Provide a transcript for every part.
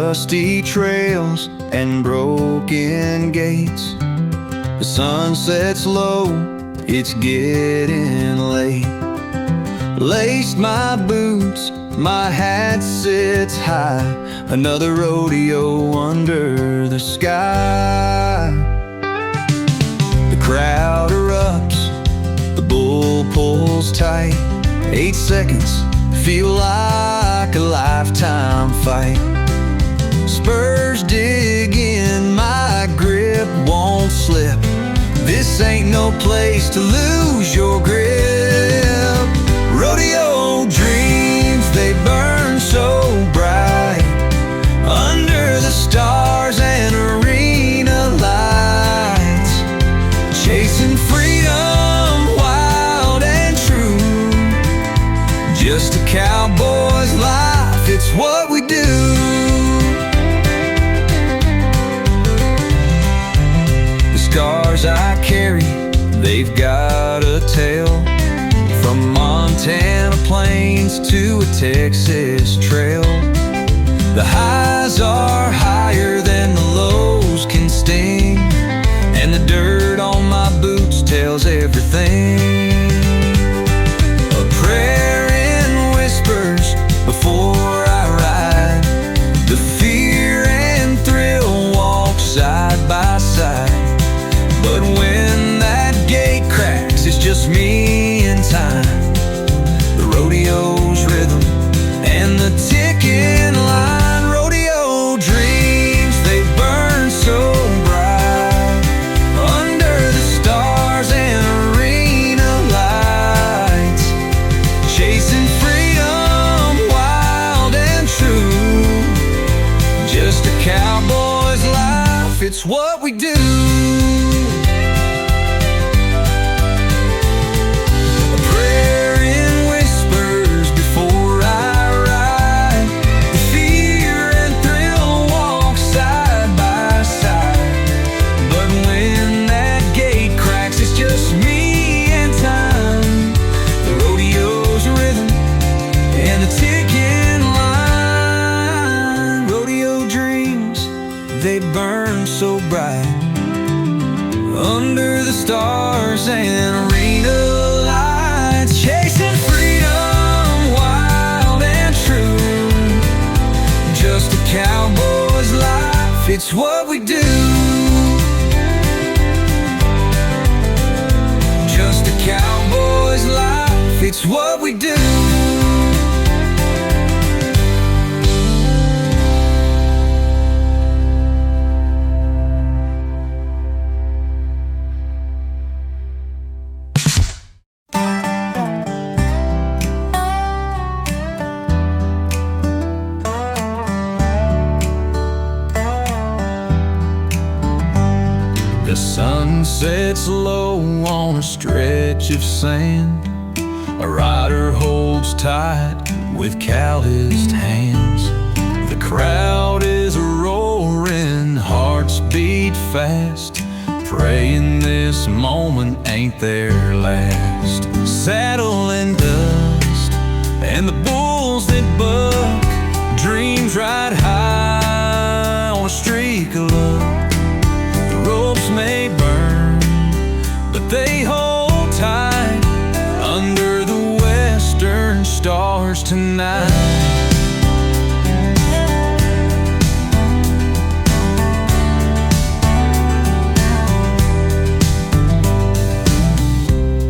dusty trails and broken gates. The sun sets low, it's getting late. Laced my boots, my hat sits high, another rodeo under the sky. The crowd erupts, the bull pulls tight. 8 seconds feel like a lifetime fight. Spurs dig in, my grip won't slip. This ain't no place to lose your grip. Rodeo dreams, they burn so bright under the stars and arena lights. Chasing freedom, wild and true. Just a cowboy's life, it's what we do. The scars I carry, they've got a tale. From Montana plains to a Texas trail. The highs are higher than the lows can sting, and the dirt on my boots tells everything. A prayer in whispers before I ride. The fear and thrill walk side by side. But when that gate cracks, it's just me and time. The rodeo's rhythm and the ticking line. Rodeo dreams, they burn so bright under the stars and arena lights. Chasing freedom, wild and true. Just a cowboy's life, it's what we do. They burn so bright under the stars and arena lights. Chasing freedom, wild and true. Just a cowboy's life, it's what we do. Just a cowboy's life, it's what we do. The sun sets low on a stretch of sand. A rider holds tight with calloused hands. The crowd is roaring, hearts beat fast, praying this moment ain't their last. Saddle and dust, and the bulls that buck, dreams ride high on a streak of luck. Ropes may burn, but they hold tight under the western stars tonight.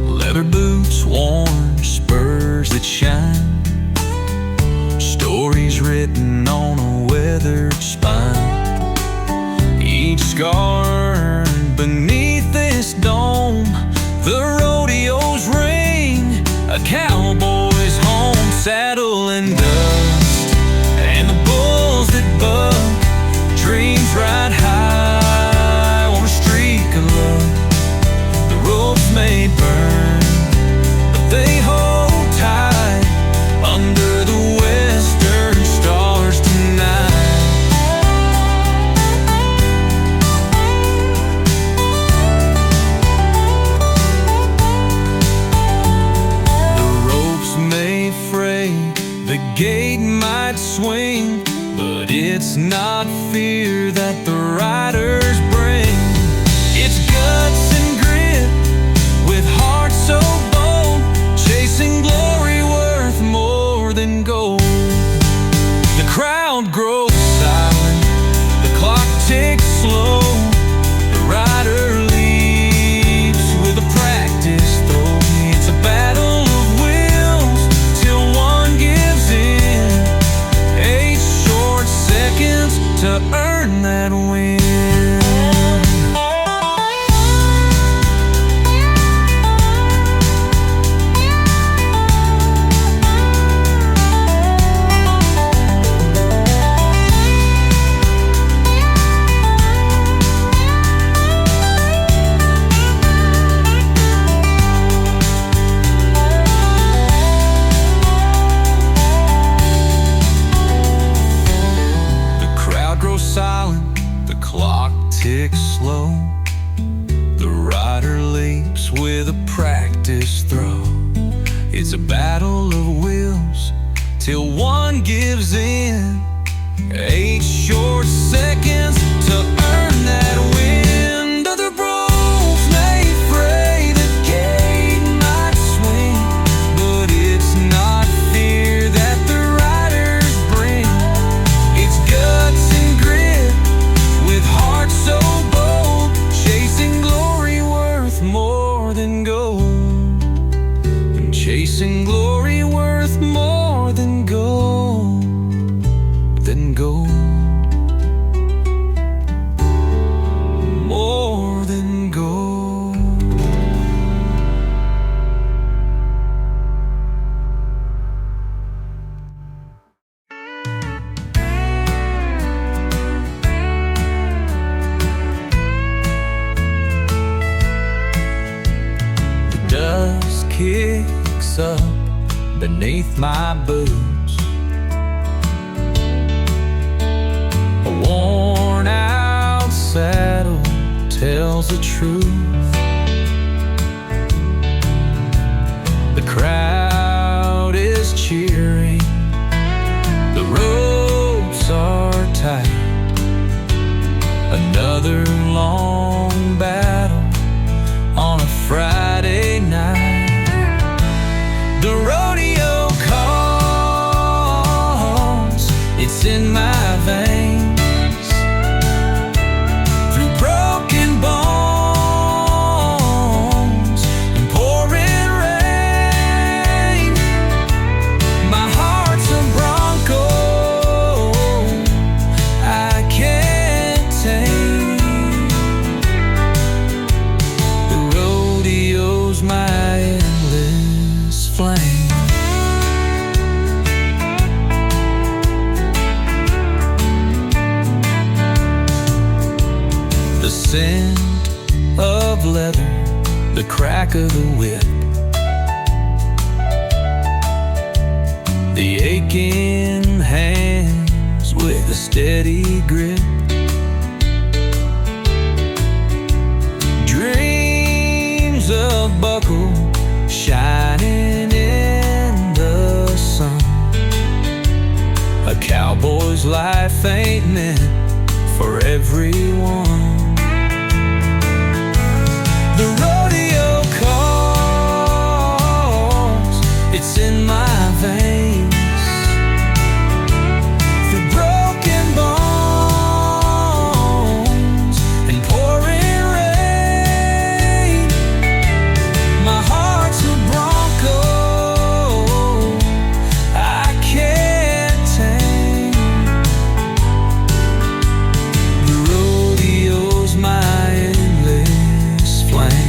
Leather boots worn, spurs that shine, stories written on a weathered spine. Each scar beneath this dome, the rodeo's ring, a cowboy's home. Saddle and dust, and the bulls that buck, dreams ride high on a streak of luck. The ropes may burn, but they hold tight under the western stars tonight. The ropes may fray, slow. The rider leaps with a practice throw. It's a battle of wills till one gives in. 8 short seconds to earn that wind. Other bulls may fray, the gate might swing, but it's not fear that the riders bring. It's guts and grit with heart so bold, chasing glory worth more than gold. And chasing glory worth more than gold. More than gold. The dust kicks up beneath my boots. A worn-out saddle tells the truth. The crowd is cheering, the ropes are tight. Another long battle on a Friday night. The rodeo calls, it's in my veins. The scent of leather, the crack of the whip, the aching hands with a steady grip. Dreams of buckle shining in the sun. A cowboy's life ain't meant for everyone. The rodeo calls, it's in my veins. Through broken bones and pouring rain, my heart's a bronco I can't tame. The rodeo's my endless flame.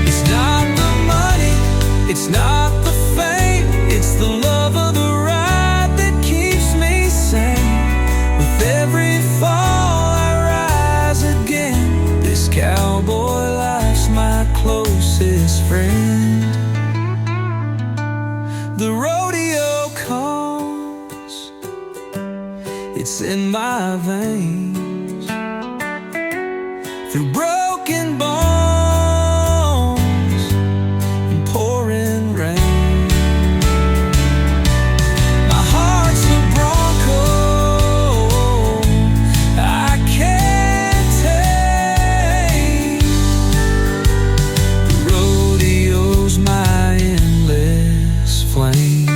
It's not the money, it's not the fame, it's the love of the ride that keeps me sane. With every fall I rise again. This cowboy life's my closest friend. The rodeo calls, it's in my veins. Through broken bones and pouring rain, my heart's a bronco I can't tame. The rodeo's my endless flame.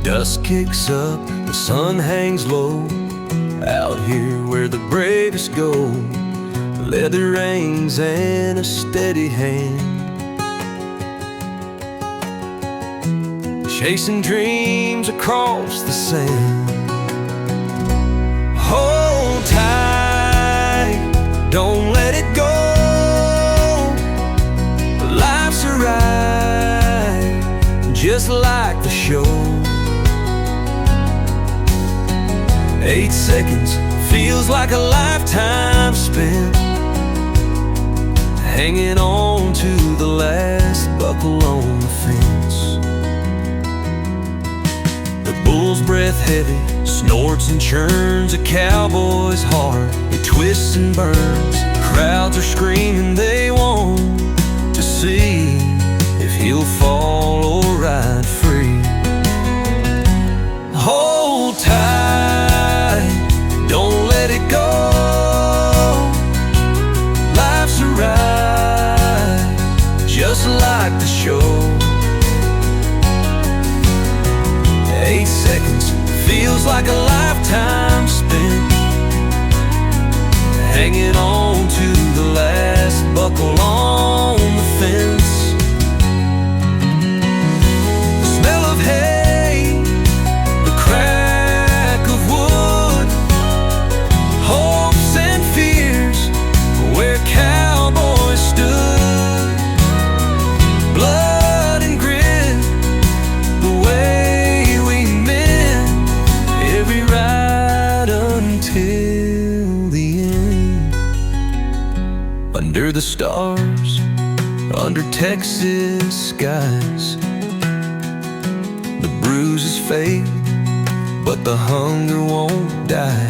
Dust kicks up, the sun hangs low. Out here where the bravest go, leather reins and a steady hand. chasing dreams across the sand. Hold tight, don't let it go. Life's a ride, just like the show. 8 seconds feels like a lifetime spent, hanging on to the last buckle on the fence. The bull's breath heavy, snorts and churns a cowboy's heart. It twists and burns, crowds are screaming, they want to see if he'll fall or ride free. Hold tight, don't let it go. Life's a ride, just like the show. 8 seconds feels like a lifetime spent, hanging on to the last buckle on the fence. The smell of hay, the crack of wood, hopes and fears where cowboys stood. Blood and grit, the way we meant every ride until the end. Under the stars, under Texas skies, the bruises fade, but the hunger won't die.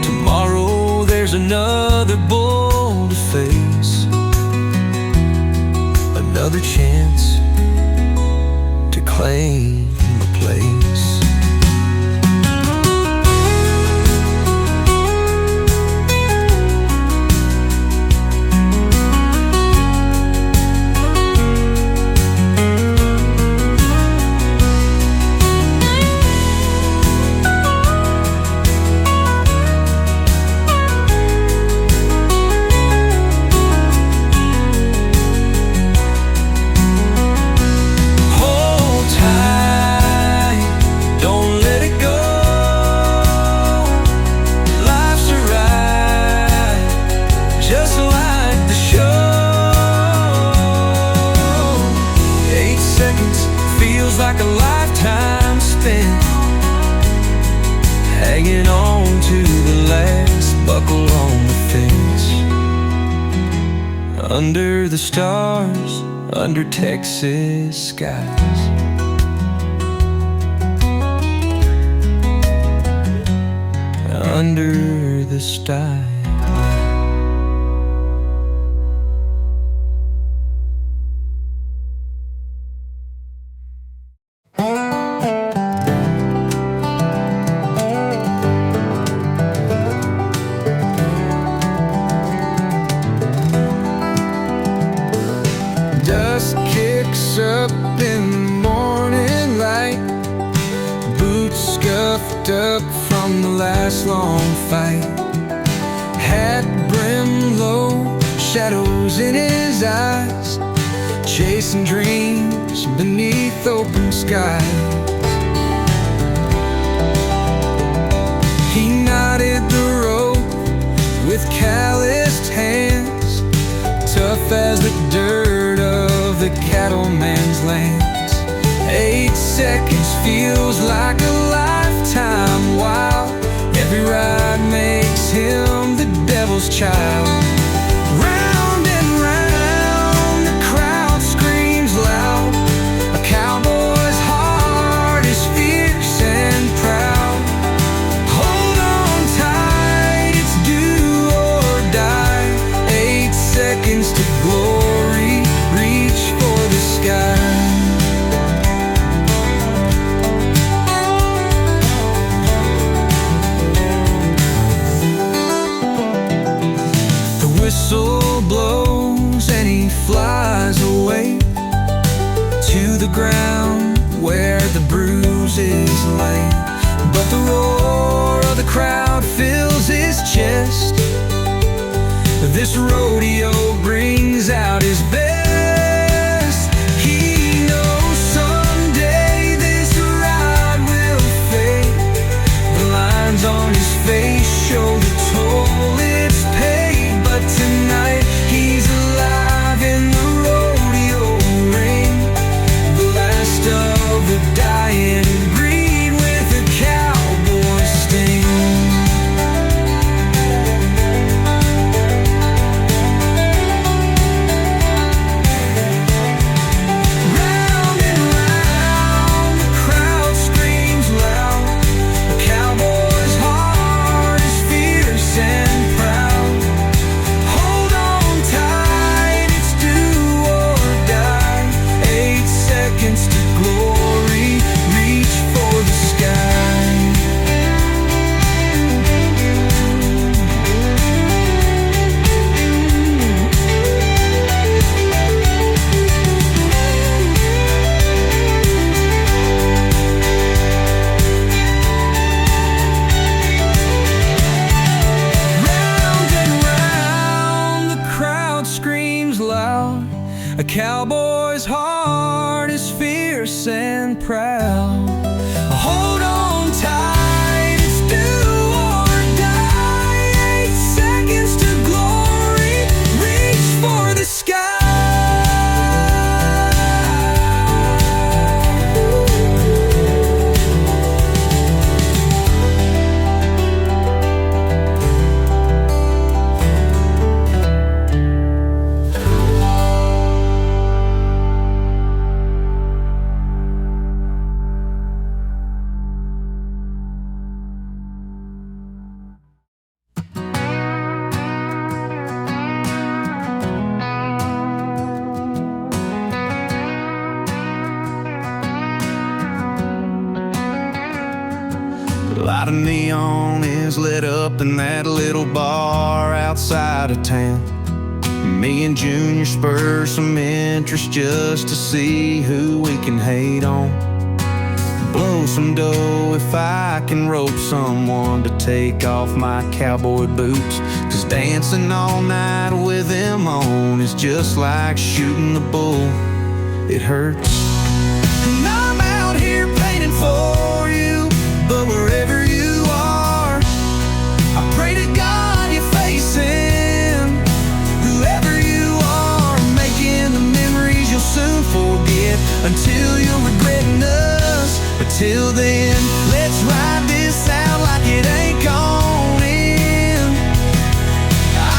Tomorrow there's another bull to face, another chance to claim a place. Like a lifetime spent, hanging on to the last buckle on the fence. Under the stars, under Texas skies, under the stars. Dust kicks up in the morning light, boots scuffed up from the last long fight. Hat brim low, shadows in his eyes, chasing dreams beneath open skies. He knotted the rope with calloused hands, tough as the dirt of the cattleman's lands. 8 seconds feels like a lifetime wild, every ride makes him the devil's child. Round and round, the crowd screams loud, a cowboy's heart is fierce and proud. Hold on tight, it's do or die. 8 seconds to glory, reach for the sky. The whistle blows and he flies away to the ground where the bruises lay. But the roar of the crowd fills his chest. This rodeo brings out his best. He cowboy's heart is fierce and proud. Hold on tight, it's do or die. 8 seconds to glory, reach for the sky. A lot of neon is lit up in that little bar outside of town. Me and Junior spur some interest just to see who we can hate on. Blow some dough if I can rope someone to take off my cowboy boots. 'Cause dancing all night with them on is just like shooting the bull. It hurts. And I'm out here painting for you, but wherever you are, I pray to God you're facing whoever you are, making the memories you'll soon forget until you're regretting us. But till then, let's ride this out like it ain't gone in.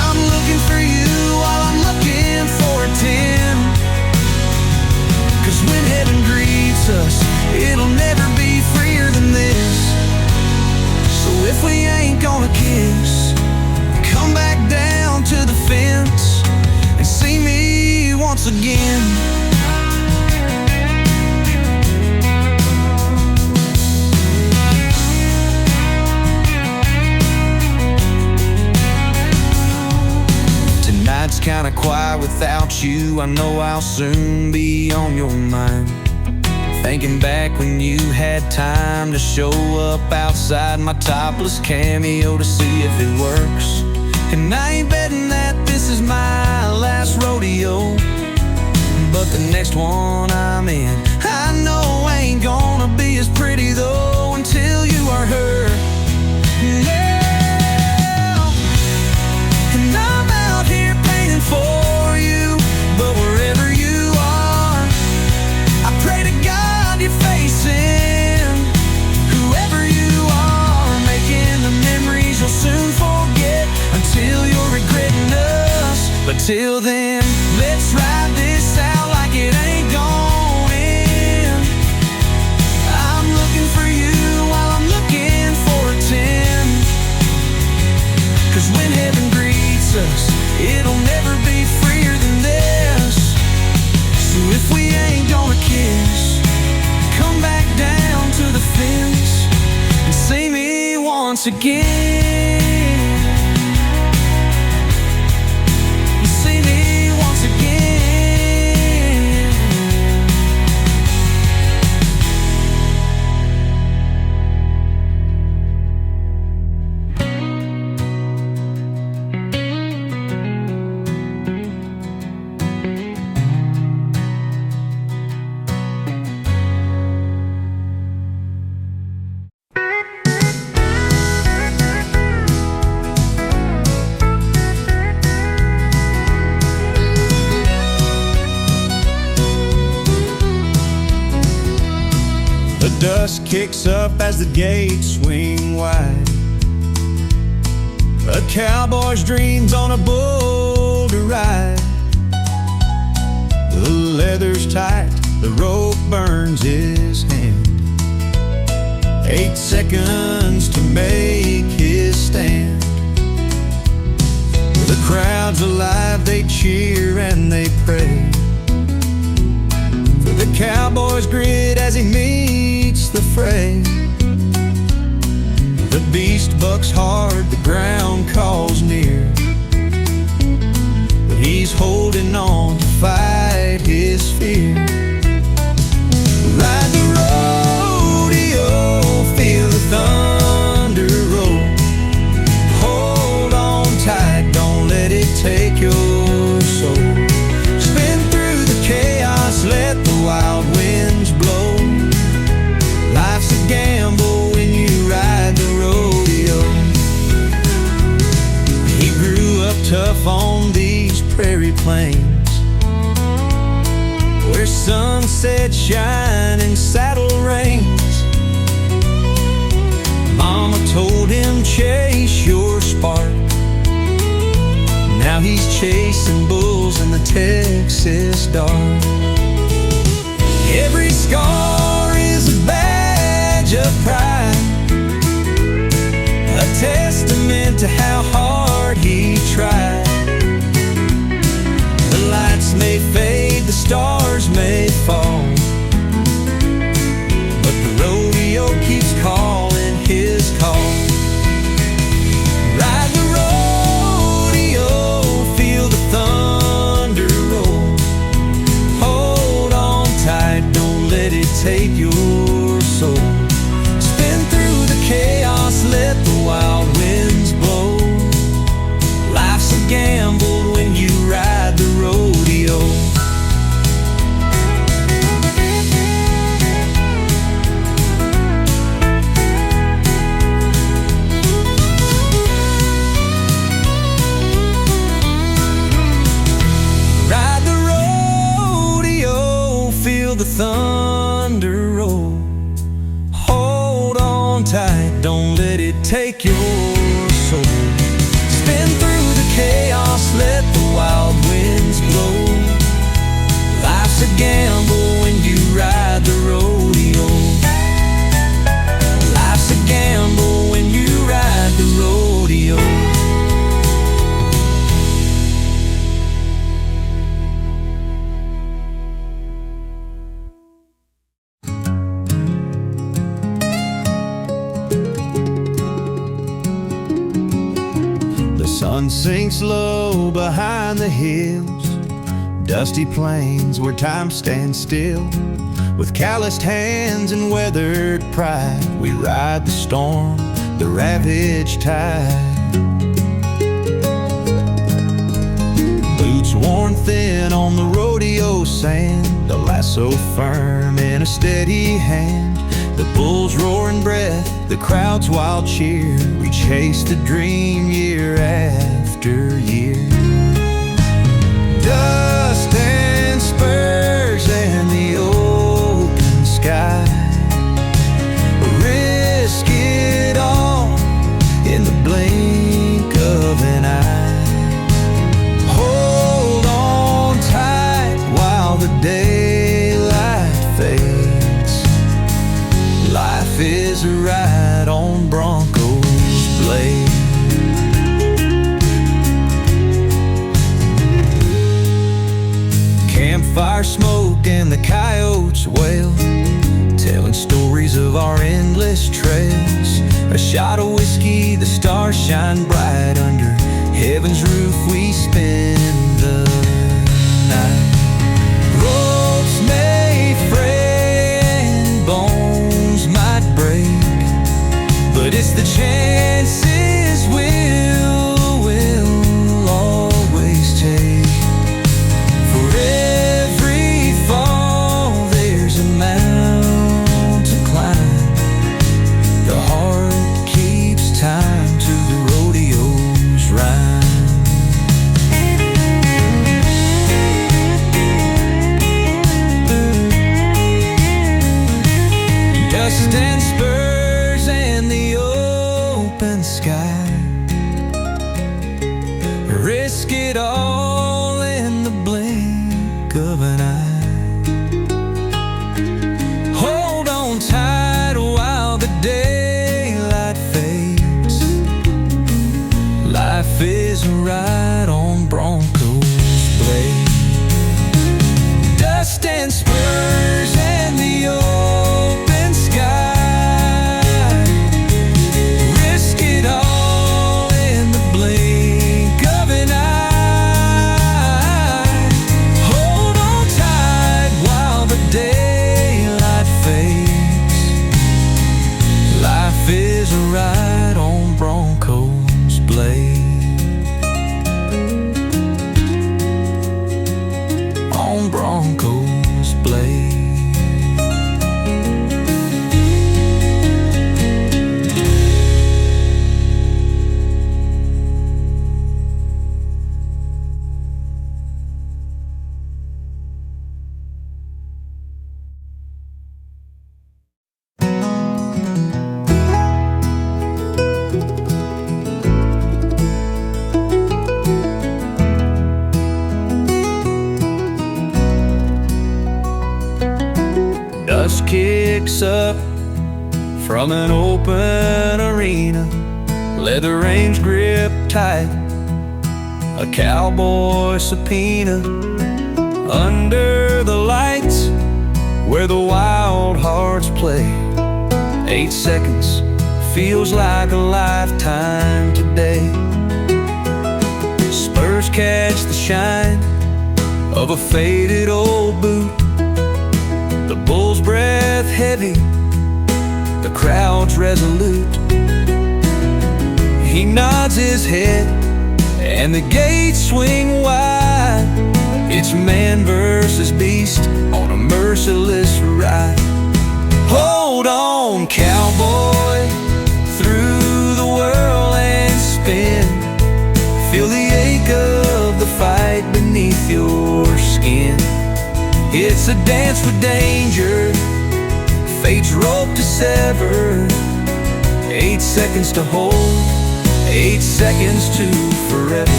I'm looking for you while I'm looking for a 10. 'Cause when heaven greets us, it'll never be freer than this. So if we ain't gonna kiss, come back down to the fence and see me once again. Tonight's kinda quiet without you. I know I'll soon be on your mind, thinking back when you had time to show up outside my topless cameo to see if it works. And I ain't betting that this is my last rodeo, but the next one I'm in, I know ain't gonna be as pretty though until you are her. Yeah. And I'm out here painting for you, but wherever you are, I pray to God you're facing whoever you are, making the memories you'll soon forget until you're regretting us. But till then, let's ride this out like it ain't going. I'm looking for you while I'm looking for a 10. 'Cause when heaven greets us, it'll never be freer than this. So if we ain't gonna kiss, come back down to the fence and see me once again. See me once again. The dust kicks up as the gates swing wide. A cowboy's dreams on a boulder ride. The leather's tight, the rope burns his hand. 8 seconds to make his stand. The crowd's alive, they cheer and they pray for the cowboy's grit as he meets the fray. The beast bucks hard, the ground calls near, but he's holding on to fight his fear. Ride the rodeo, feel the thunder roll. Hold on tight, don't let it take your soul. Spin through the red shining saddle reins. Mama told him, chase your spark. Now he's chasing bulls in the Texas dark. Every scar is a badge of pride, a testament to how hard he tried. The lights may fade, the stars may fall, but the rodeo keeps calling his call. Ride the rodeo, feel the thunder roll. Hold on tight, don't let it take your soul. Spin through the chaos, let the wild winds blow. Life's a gamble when you ride the rodeo. Ride the rodeo, feel the thunder roll. Hold on tight, don't let it take your soul. Spin through the chaos, let the wild winds blow. Life's a gamble when you ride the rodeo. Life's a gamble when you ride the rodeo. The sun sinks low behind the hills, dusty plains where time stands still. With calloused hands and weathered pride, we ride the storm, the ravaged tide. Boots worn thin on the rodeo sand, a lasso firm in a steady hand. The bull's roaring breath, the crowd's wild cheer. We chase the dream year after year. Dust and spurs and the open sky. Risk it all in the blink of an eye. Hold on tight while the daylight fades. Life is a ride on Bronco's blade. Campfire smoke and the coyotes wail, telling stories of our endless trails. A shot of whiskey, the stars shine bright. Under heaven's roof we spend the night. Ropes may fray and bones might break, but it's the chances we'll always take. For every fall there's a mountain to climb. The heart keeps time to the rodeo's rhyme. Dust and spurs and the open sky. Risk it all in the blink of an eye. Hold on tight while the daylight fades. Life is a ride on Bronco's blade. Dust and spurs and the open sky. Risk it all in the blink of an eye. Hold on tight while the daylight fades. Life is a ride on Bronco's blade. from an open arena, leather reins grip tight, a cowboy subpoena under the lights where the wild hearts play. 8 seconds feels like a lifetime today. Spurs catch the shine of a faded old boot, the bull's breath heavy, the crowd's resolute. He nods his head and the gates swing wide. It's man versus beast on a merciless ride. Hold on, cowboy, through the whirl and spin. Feel the ache of the fight beneath your skin. It's a dance with danger, fate's rope to sever. 8 seconds to hold, 8 seconds to forever.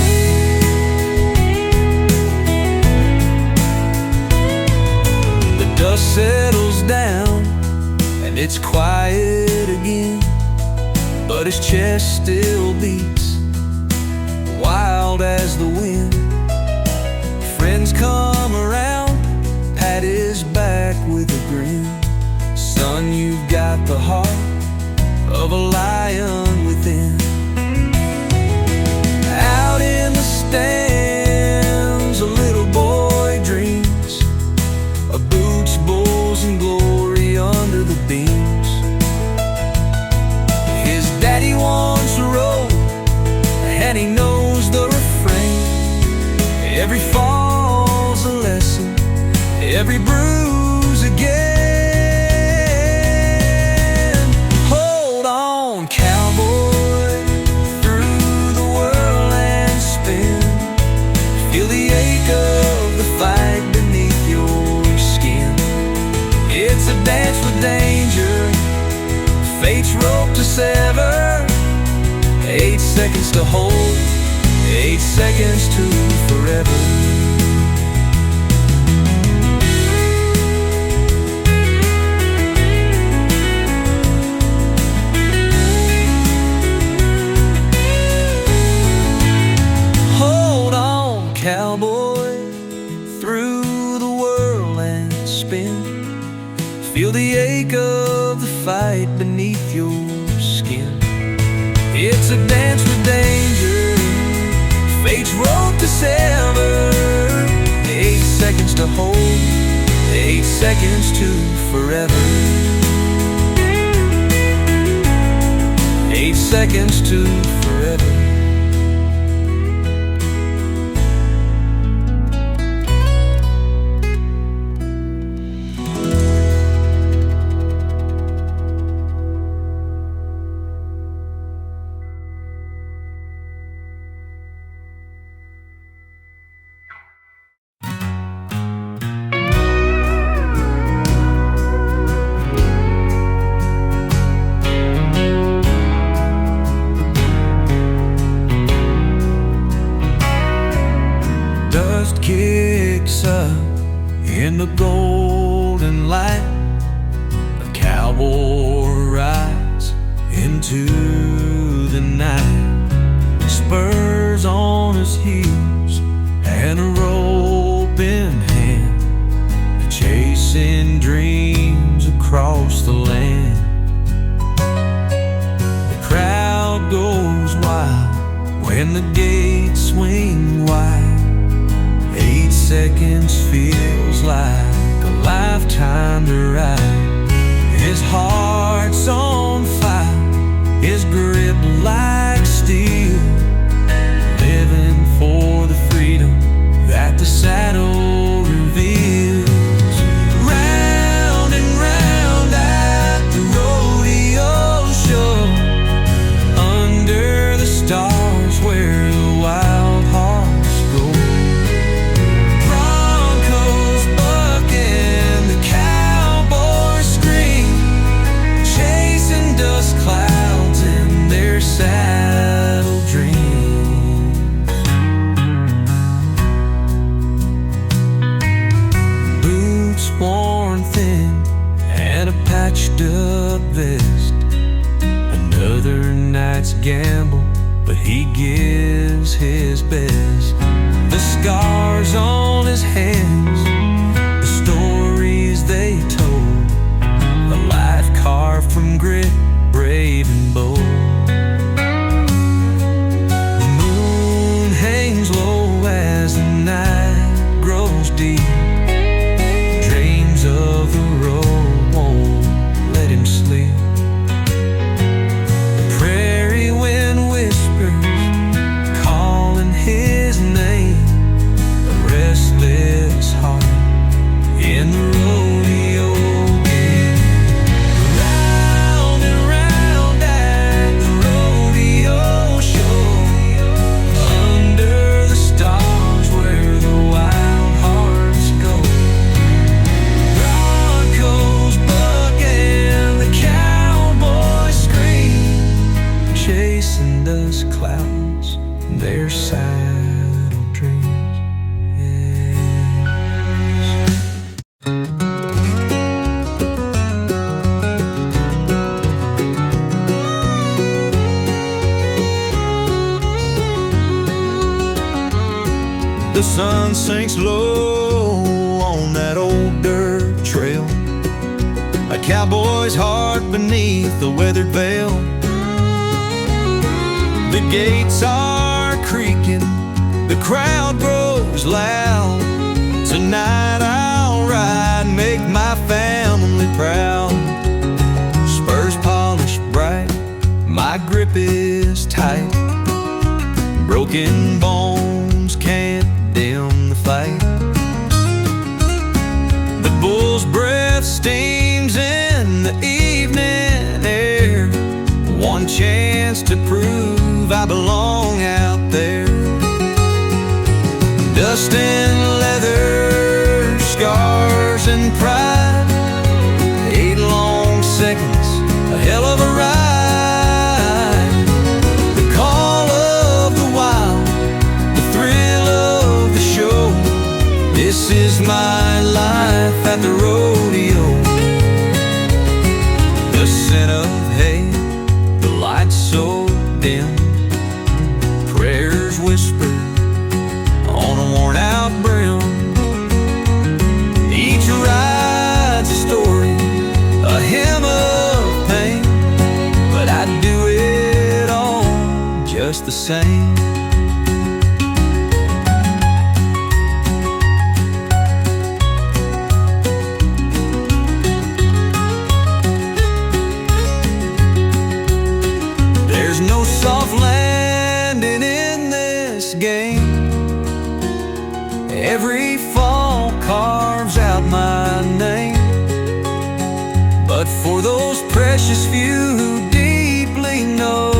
The dust settles down and it's quiet again, but his chest still beats, wild as the wind. Friends come around, pat his back with a grin. Son, you've got the heart of a lion within. Out in the stands, a little boy dreams of boots, bulls, and glory under the beams. His daddy wants a robe, and he knows the refrain. Every fall's a lesson, every bruise again. Hold on, cowboy, through the whirl and spin. Feel the ache of the fight beneath your skin. It's a dance with danger, fate's rope to sever. 8 seconds to hold, 8 seconds to forever. Hold on, cowboy, through the whirl and spin. Feel the ache of the fight beneath your skin. It's a dance with danger, fate's rope to sever. 8 seconds to hold, 8 seconds to forever. 8 seconds to forever. Dust kicks up in the golden light. A cowboy rides into the night, spurs on his heels and a rope in hand, chasing dreams across the land. The crowd goes wild when the gates swing wide. 8 seconds feels like a lifetime to ride. His heart's on fire, his grip like steel, living for the freedom that the saddle reveals. Round and round at the rodeo show, under the stars where the wild hearts go. Broncos buck and the cowboys scream gamble, but he gives his best. The scars on his hands, the stories they told, a life carved from grit, brave and bold. The moon hangs low as the night grows deep. Dreams of the road won't let him sleep. The prairie wind whispers, calling his name. A restless heart in the rodeo game. Round and round at the rodeo show, under the stars where the wild hearts go. Broncos buck and the cowboys scream, chasing dust clouds, their saddle dreams. The sun sinks low on that old dirt trail, a cowboy's heart beneath the weathered veil. The gates are creaking, the crowd grows loud. Tonight I'll ride and make my family proud. Spurs polished bright, my grip is tight. Broken bones can't dim the fight. The bull's breath steams in the evening air. One chance to prove I belong out there. Dust and leather, scars and pride. 8 long seconds, a hell of a ride. The call of the wild, the thrill of the show. This is my life at the rodeo. The scent of hay, the lights so dim, prayers whispered on a worn out brim. Each ride's a story, a hymn of pain, but I'd do it all just the same. There's no soft landing in this game. Every fall carves out my name. But for those precious few who deeply know,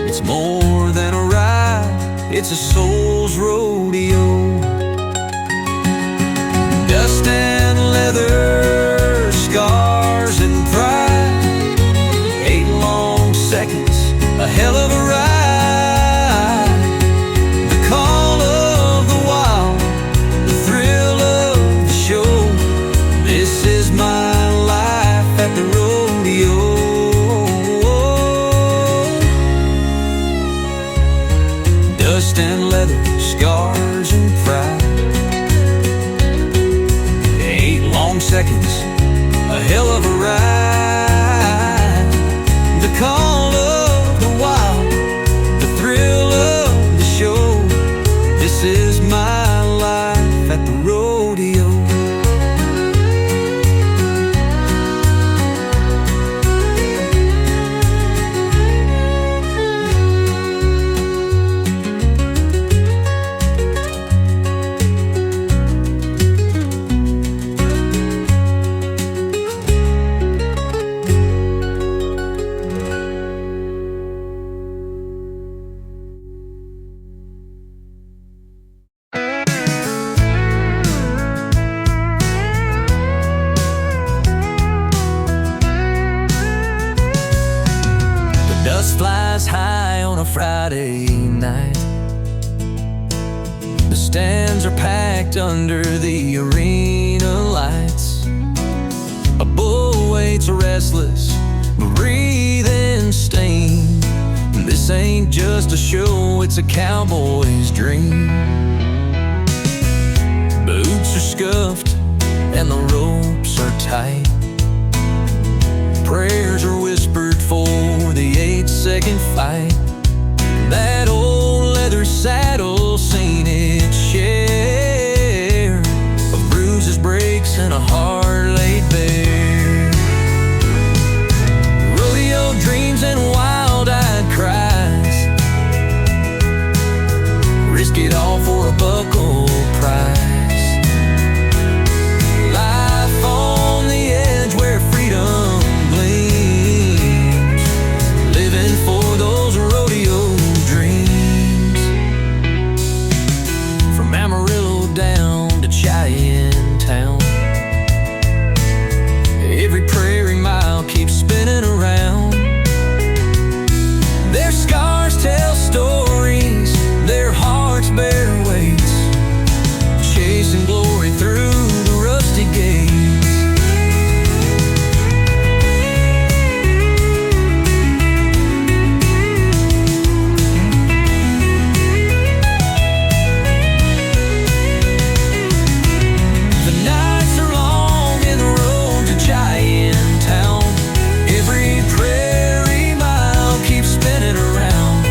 it's more than a ride, it's a soul's rodeo. Dust and leather, scars and pride. 8 long seconds, a hell of a ride. The call of the wild, the thrill of the show. This is my life at the rodeo. Dust and leather, scars and pride. 8 long seconds, a hell of a ride. The call of the wild, the thrill of the show. This is my life at the rodeo. Dust flies high on a Friday night. The stands are packed under the arena lights. A bull waits restless, breathing steam just a show, it's a cowboy's dream. Boots are scuffed and the ropes are tight. Prayers are whispered for the 8-second fight. That old leather saddle seen its share of bruises, breaks, and a heart laid bare. Rodeo dreams and wild-eyed cries, risk it all for a buckle prize. Life on the edge where freedom gleams, living for those rodeo dreams. From Amarillo down to Cheyenne town, every prairie mile keeps spinning around. Their scars tell stories, their hearts bear weights, chasing glory through the rusty gates. The nights are long in the road to Cheyenne town. Every prairie mile keeps spinning around.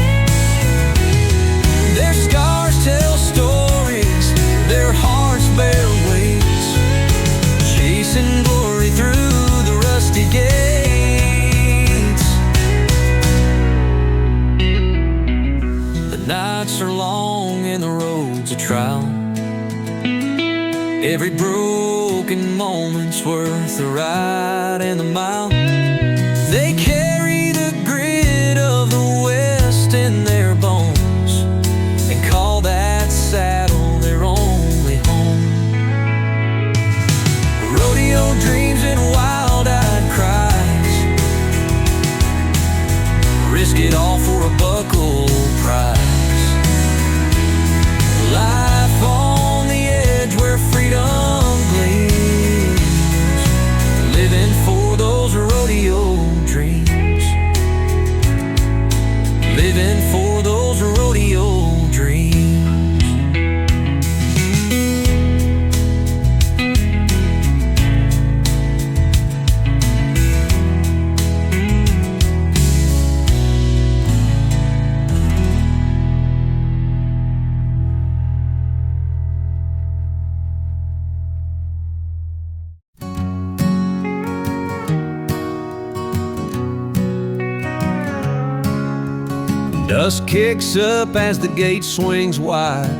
Their scars tell stories, their hearts bear weights, chasing glory through the rusty gates. The nights are long and the road's a trial. Every broken moment's worth the ride and the mile. They carry the grit of the West in their bones and call that saddle their only home. Rodeo dreams and wild-eyed cries, risk it all for a buckle prize. Life on the edge where freedom gleams, living for those rodeo dreams, living for those rodeo dreams. Dust kicks up as the gate swings wide.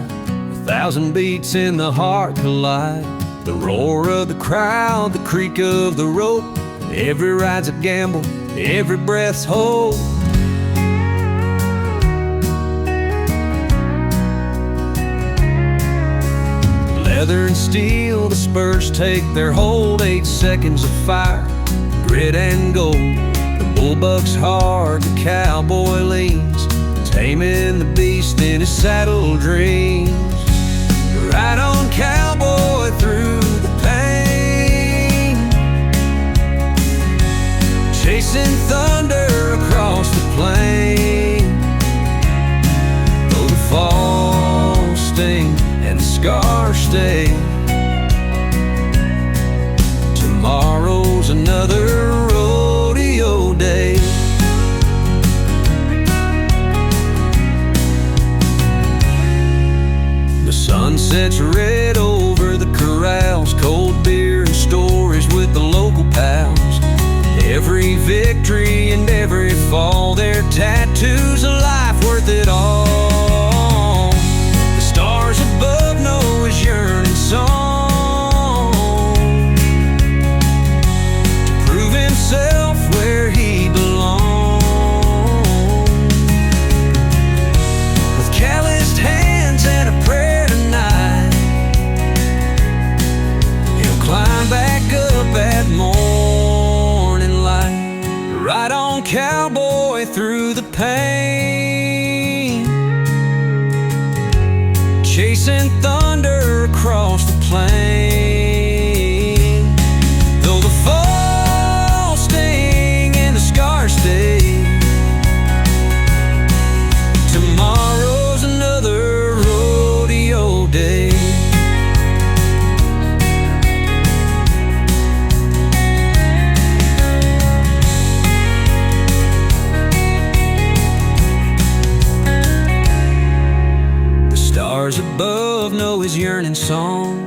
1,000 beats in the heart collide. The roar of the crowd, the creak of the rope. Every ride's a gamble, every breath's hope. Leather and steel, the spurs take their hold. 8 seconds of fire, grit and gold. The bull bucks hard, the cowboy leans, taming the beast in his saddle dreams. Ride on, cowboy, through the pain, chasing thunder across the plain. Though the fall sting and the scars stay, tomorrow's another rodeo day. The sun sets red over the corrals, cold beer and stories with the local pals. Every victory and every fall, their tattoos of life worth it all. The stars above know his yearning song, to prove himself where he belongs. With calloused hands and a prayer tonight, he'll climb back up at morning light. Ride on, cowboy, through the pain, chasing thunder across the plain. Though the fall sting and the scars stay, tomorrow his yearning song,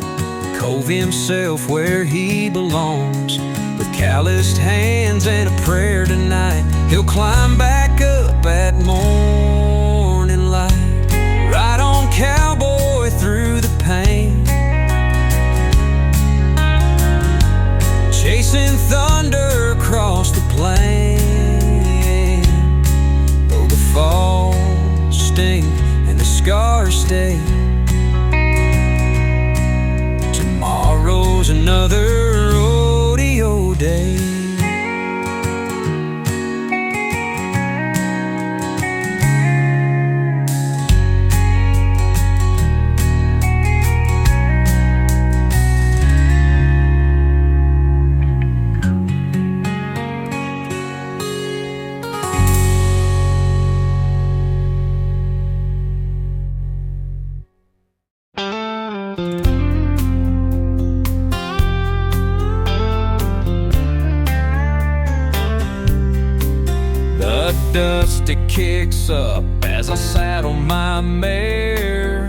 cove himself where he belongs. With calloused hands and a prayer tonight, he'll climb back up at morning light. Ride on, cowboy, through the pain, chasing thunder across the plain. Though the falls sting and the scars stay, tomorrow's another rodeo day. Dust it kicks up as I saddle my mare.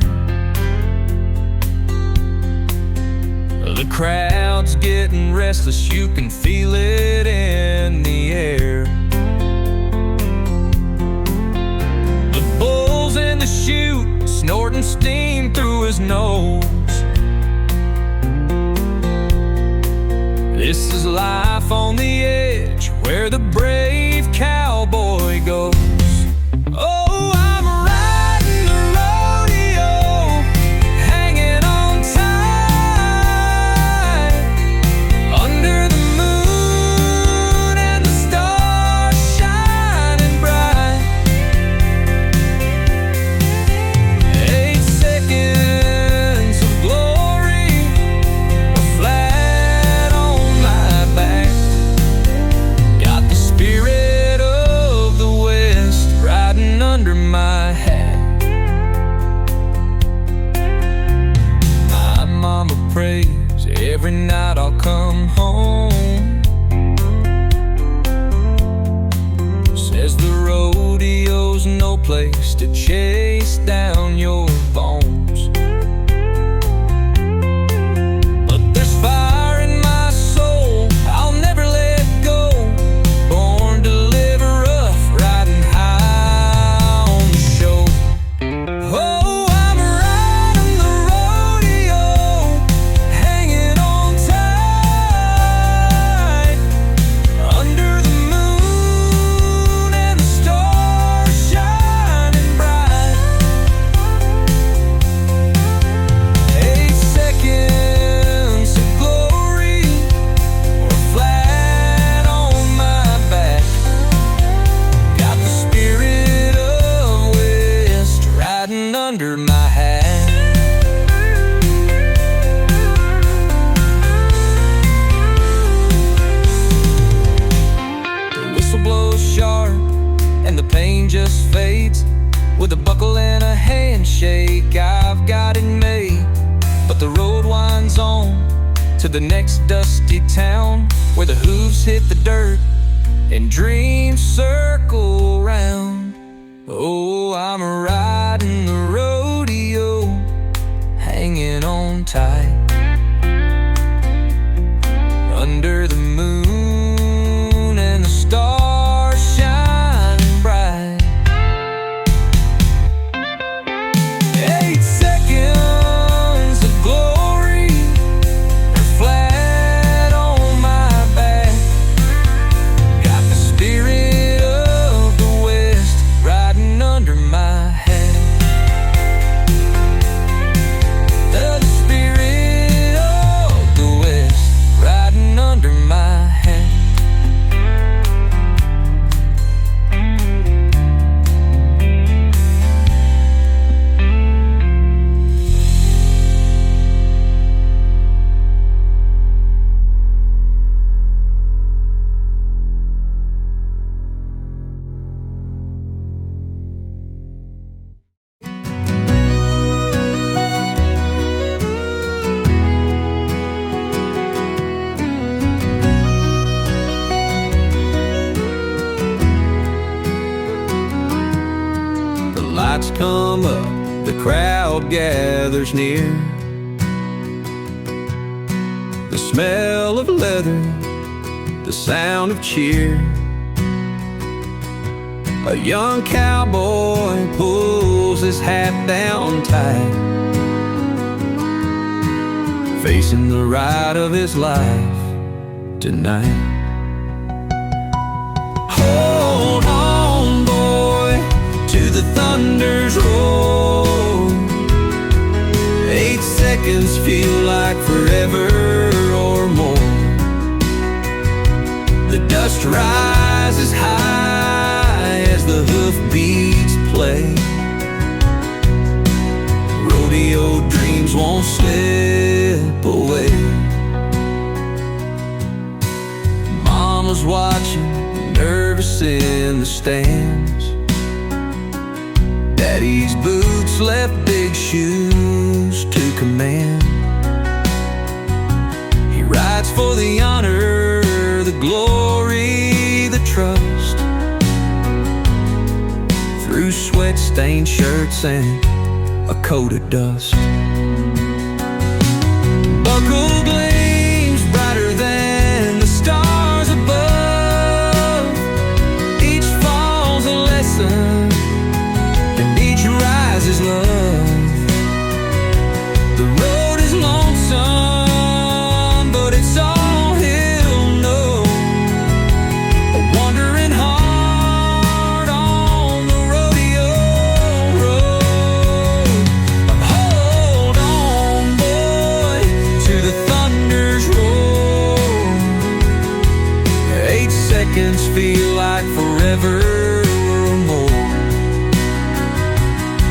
The crowd's getting restless, you can feel it in the air. The bull's in the chute, snorting steam through his nose. This is life on the edge, where the brave cowboy goes. Oh, I'm riding the rodeo, hanging on tight, under the moon and the stars shining bright. 8 seconds of glory, flat on my back. Got the spirit of the West riding under my hat. My mama prays every night I'll come home. Says the rodeo's no place to chase down your bones. But there's fire in my soul, I'll never let go. Born to live rough, riding high on the show. Oh, I'm riding the rodeo, hanging on tight, under the moon and the stars shining bright. 8 seconds of glory, or flat on my back. Got the spirit of West riding under my hat. The whistle blows sharp and the pain just fades. With a buckle and a handshake, I've got it made. But the road winds on to the next dusty town, where the hooves hit the dirt and dreams circle round. Oh, I'm riding the rodeo, hanging on tight, under the moon and the stars shining bright. 8 seconds of glory, flat on my back. Got the spirit of the West riding under my hat. The spirit of the West riding under my hat. The lights come up, the crowd gathers near. smell of leather, the sound of cheer. A young cowboy pulls his hat down tight, facing the ride of his life tonight. Hold on, boy, to the thunder's roar. 8 seconds feel like forever or more. The dust rises high as the hoofbeats play. Rodeo dreams won't slip away. Mama's watching, nervous in the stands. Daddy's boots left big shoes to command. He rides for the honor, the glory, the trust, through sweat-stained shirts and a coat of dust. Buckle gleams brighter than the stars above. Each fall's a lesson, and each rise is love. The road is lonesome, but it's all he'll know. A wandering heart on the rodeo road. Hold on, boy, to the thunder's roar. 8 seconds feel like forever or more.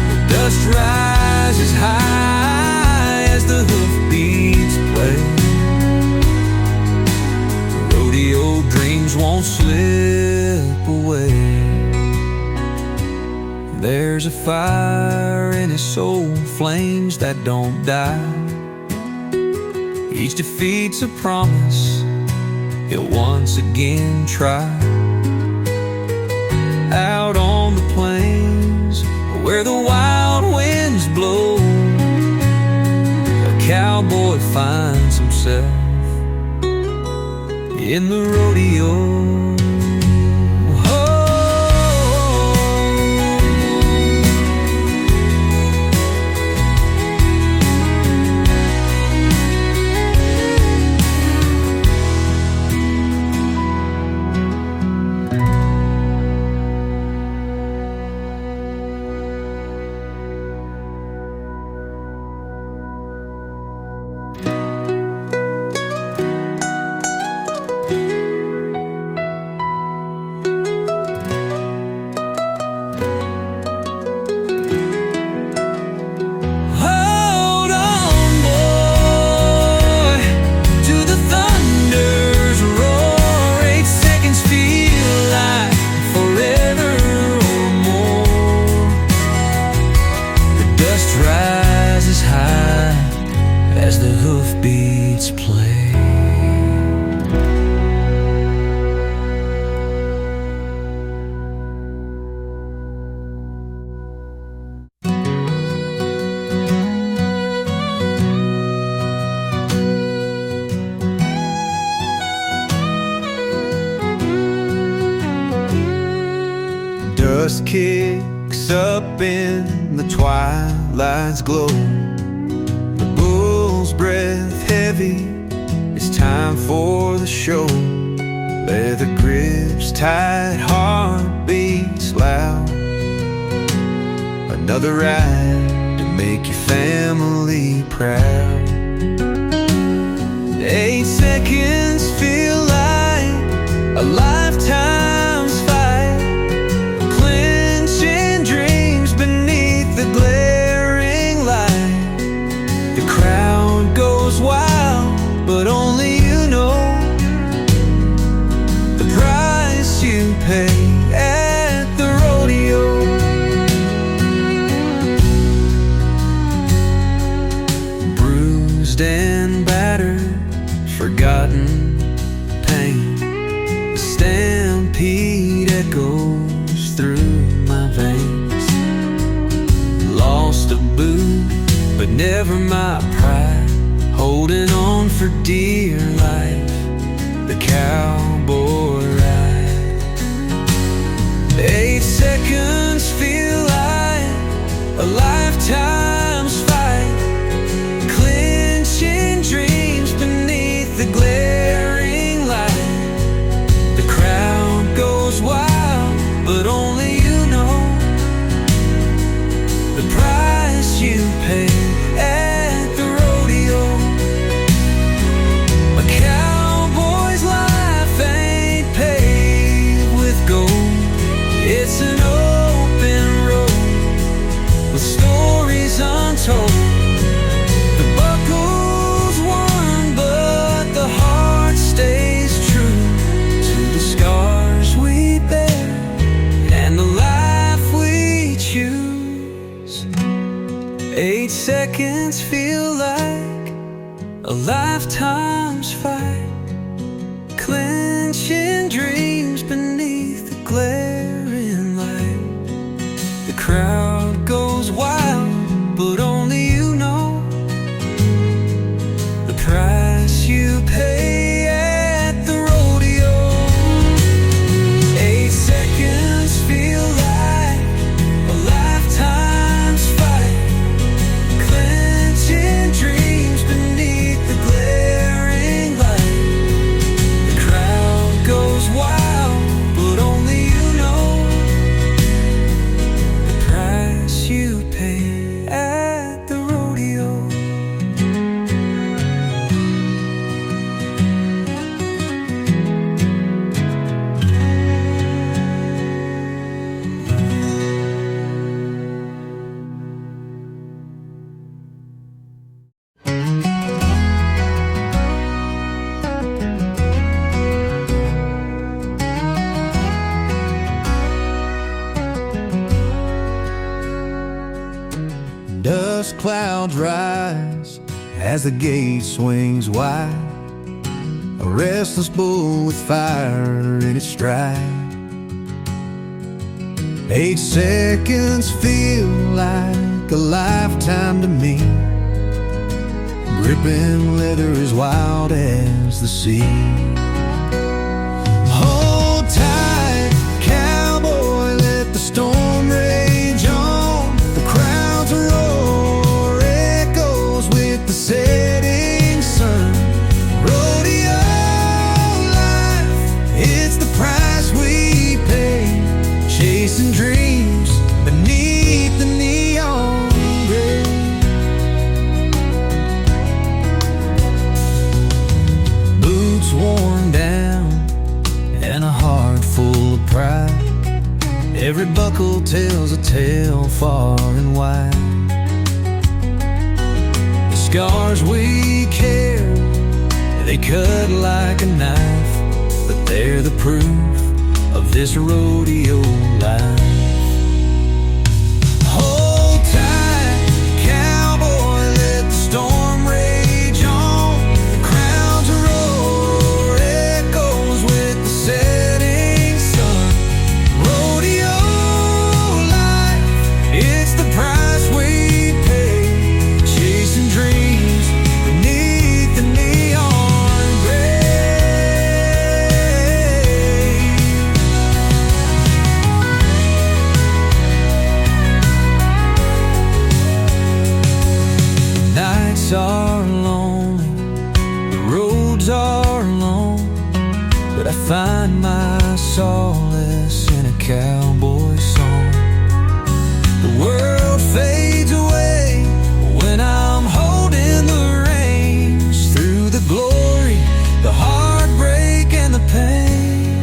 The dust rises high as the hoofbeats play. Rodeo dreams won't slip away. There's a fire in his soul, flames that don't die. Each defeat's a promise he'll once again try. Out on the plains where the wild winds blow, a cowboy finds himself in the rodeo. Rises high as the hoofbeats play. Dust kicks up in the twilight's glow. The bull's breath heavy, it's time for the show. Leather grips tight, heartbeats loud. Another ride to make your family proud. 8 seconds feel like a lifetime's fight, clenching dreams beneath the glaring light. The crowd goes wild, but only you know the price you pay at the rodeo. Bruised and battered, forgotten pain, the stampede echoes through my veins. Lost a boot, but never my pride, holding on for dear life, the cowboy ride. 8 seconds feel like a lifetime's fight, clinching dreams beneath the glaring light. The crowd goes wild, but only you know the price you pay at the rodeo. A cowboy's life ain't paved with gold. It's an open road with stories untold. The buckle's worn, but the heart stays true to the scars we bear and the life we choose. 8 seconds feel like a lifetime's fight, clenching dreams beneath the glaring light. The crowd goes wild, but only you know the price you pay at the rodeo. 8 seconds feel like a lifetime's fight, clenching dreams beneath the glaring light. The crowd goes wild, but only you know the price you pay at the rodeo. Dust clouds rise as the gate swings wide, a restless bull with fire in its stride. 8 seconds feel like a lifetime to me, gripping leather as wild as the sea. Hold tight, cowboy, let the storm rage on. The crowds roar, echoes with the setting sun. Rodeo life, it's the price we pay, chasing dreams beneath the neon gray. Boots worn down and a heart full of pride, every buckle tells a tale far and wide. The scars we carry, they cut like a knife, but they're the proof of this rodeo life. Hold tight, cowboy, let the storm rage on. The crowds roar, echoes with the setting sun. Rodeo life, it's the price we pay, chasing dreams beneath the neon gray. Nights are lonely, the roads are long, but I find my solace in a cowboy song. The world fades away when I'm holding the reins, through the glory, the heartbreak and the pain.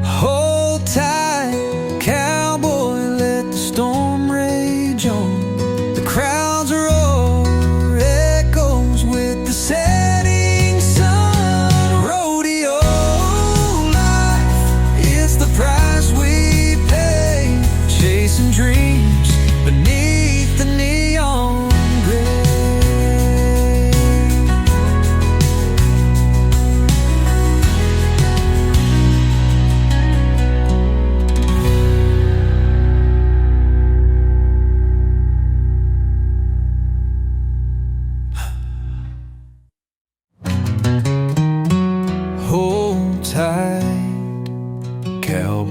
Hold tight, cowboy, let the storm rage on. The crowds roar, echoes with the setting sun. Rodeo life,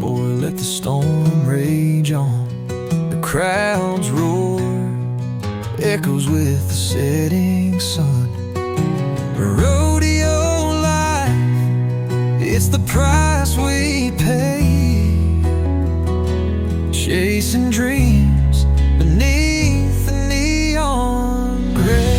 boy, let the storm rage on. The crowds roar, echoes with the setting sun. Rodeo life, it's the price we pay. Chasing dreams beneath the neon gray.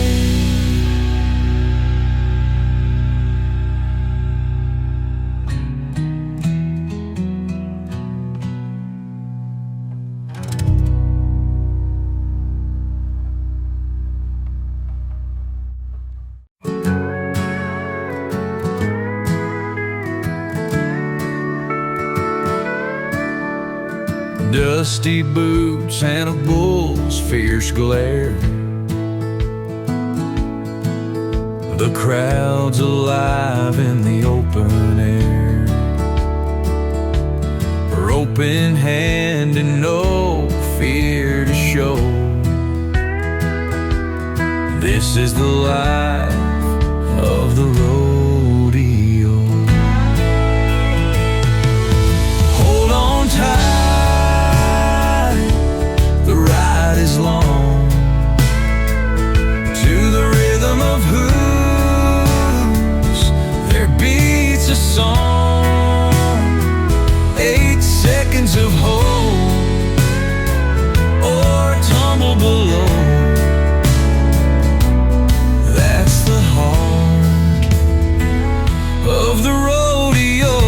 Dusty boots and a bull's fierce glare. The crowd's alive in the open air. Rope in hand and no fear to show. This is the life of the rodeo. Hold on tight, is long, to the rhythm of hooves there beats a song. 8 seconds of hope or tumble below. That's the heart of the rodeo.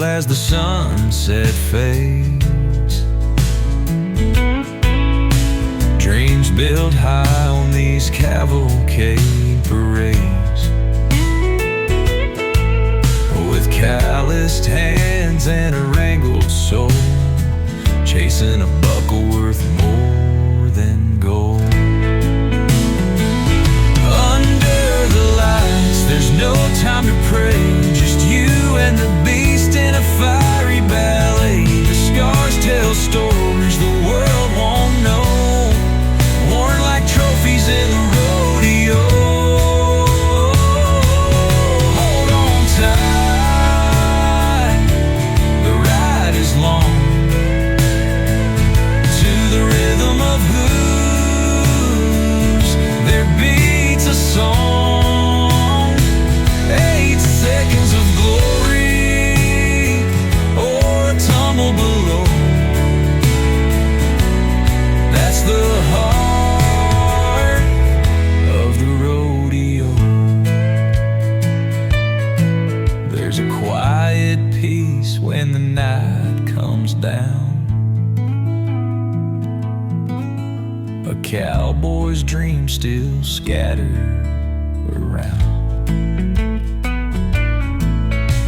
As the sunset fades, dreams build high on these cavalcade parades. With calloused hands and a wrangled soul, chasing a buckle worth more than gold. Under the lights, there's no time to pray, just you and the beast in a fiery ballet. The scars tell stories the world won't know, worn like trophies in the rodeo. Hold on tight, the ride is long, to the rhythm of hooves there beats a song. 8 seconds of glory or tumble below. That's the heart of the rodeo. There's a quiet peace when the night comes down. A cowboy's dreams still scatter around.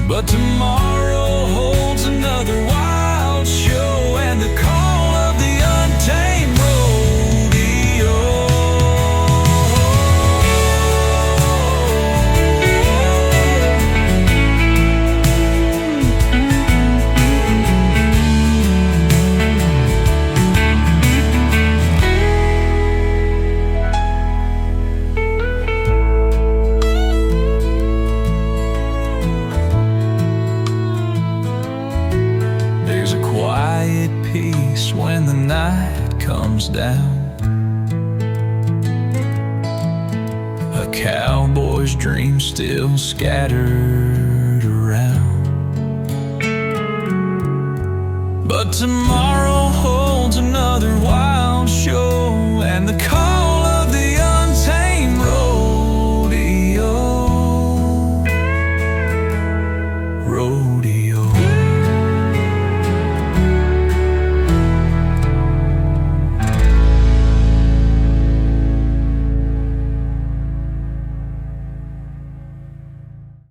But tomorrow holds another wild show and the call of the untamed rodeo. Peace when the night comes down. A cowboy's dreams still scattered around. But tomorrow holds another